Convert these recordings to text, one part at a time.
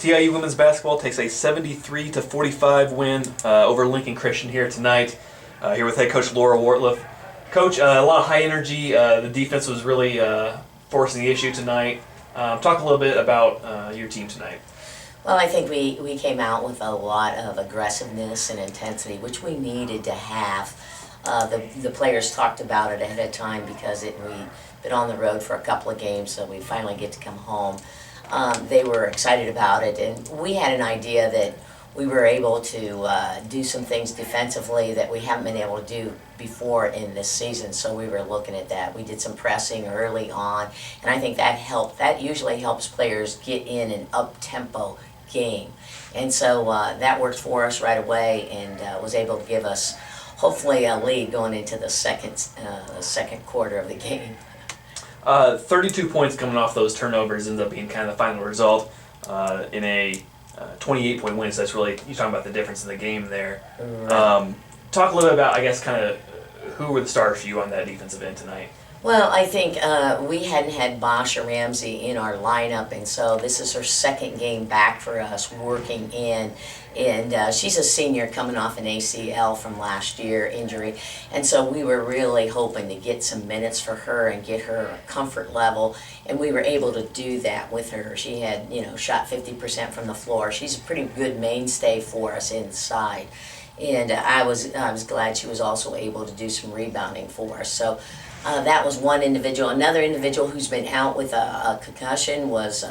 TIU women's basketball takes a 73-45 win over Lincoln Christian here tonight. Here with head coach Laura Wortliff. Coach, a lot of high energy. The defense was really forcing the issue tonight. Talk a little bit about your team tonight. Well, I think we came out with a lot of aggressiveness and intensity, which we needed to have. The players talked about it ahead of time because we'd been on the road for a couple of games, so we finally get to come home. They were excited about it, and we had an idea that we were able to do some things defensively that we haven't been able to do before in this season, so we were looking at that. We did some pressing early on, and I think that helped. That usually helps players get in an up-tempo game, and so that worked for us right away and was able to give us hopefully a lead going into the second quarter of the game. 32 points coming off those turnovers ends up being kind of the final result in a 28-point win. So that's really, you're talking about the difference in the game there. Right. Talk a little bit about, I guess, kind of who were the stars for you on that defensive end tonight. Well, I think we hadn't had Bosch or Ramsey in our lineup, and so this is her second game back for us working in. And she's a senior coming off an ACL from last year injury, and so we were really hoping to get some minutes for her and get her comfort level, and we were able to do that with her. She had, shot 50% from the floor. She's a pretty good mainstay for us inside. And I was glad she was also able to do some rebounding for us. So that was one individual. Another individual who's been out with a concussion was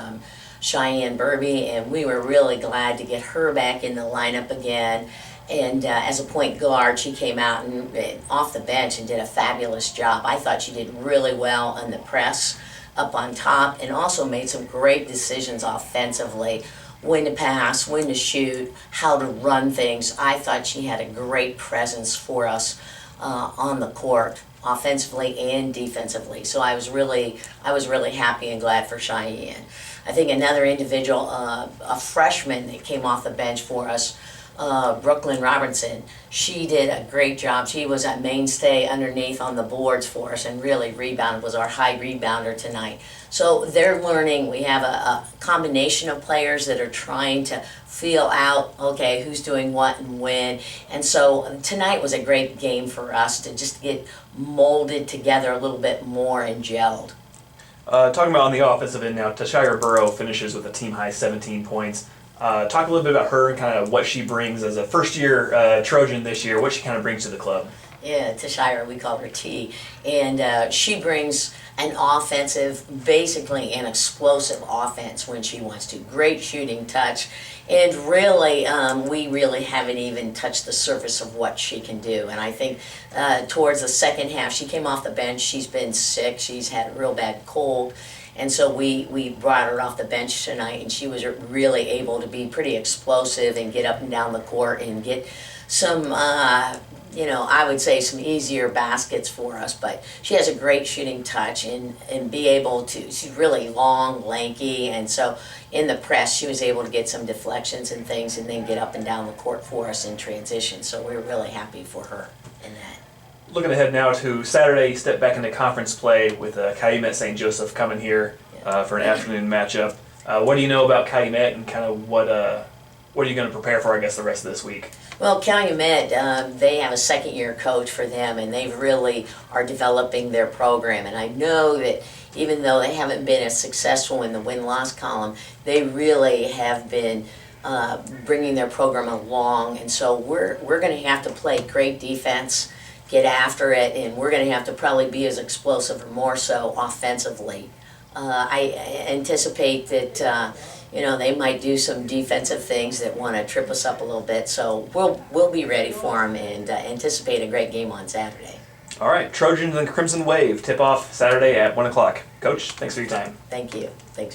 Cheyenne Burby, and we were really glad to get her back in the lineup again. And as a point guard, she came out and off the bench and did a fabulous job. I thought she did really well on the press up on top, and also made some great decisions offensively. When to pass, when to shoot, how to run things. I thought she had a great presence for us on the court, offensively and defensively. So I was really happy and glad for Cheyenne. I think another individual, a freshman that came off the bench for us, Brooklyn Robertson, she did a great job. She was a mainstay underneath on the boards for us and really rebounded, was our high rebounder tonight. So they're learning. We have a combination of players that are trying to feel out, okay, who's doing what and when. And so tonight was a great game for us to just get molded together a little bit more and gelled. Talking about on the offensive end now, Tashira Burrow finishes with a team-high 17 points. Talk a little bit about her and kind of what she brings as a first-year Trojan this year, what she kind of brings to the club. Yeah, Tashira, we call her T. And she brings an offensive, basically an explosive offense when she wants to. Great shooting touch. And really, we really haven't even touched the surface of what she can do. And I think towards the second half, she came off the bench. She's been sick. She's had a real bad cold. And so we brought her off the bench tonight, and she was really able to be pretty explosive and get up and down the court and get some, I would say some easier baskets for us. But she has a great shooting touch and be able to, she's really long, lanky, and so in the press she was able to get some deflections and things and then get up and down the court for us in transition. So we're really happy for her in that. Looking ahead now to Saturday, step back into conference play with Calumet St. Joseph coming here for an afternoon matchup. What do you know about Calumet and kind of what are you going to prepare for, I guess, the rest of this week? Well, Calumet, they have a second-year coach for them, and they really are developing their program. And I know that even though they haven't been as successful in the win-loss column, they really have been bringing their program along. And so we're going to have to play great defense, get after it, and we're going to have to probably be as explosive or more so offensively. I anticipate that they might do some defensive things that want to trip us up a little bit, so we'll be ready for them and anticipate a great game on Saturday. All right, Trojans and Crimson Wave tip off Saturday at 1 o'clock. Coach, thanks for your time. Thank you. Thanks.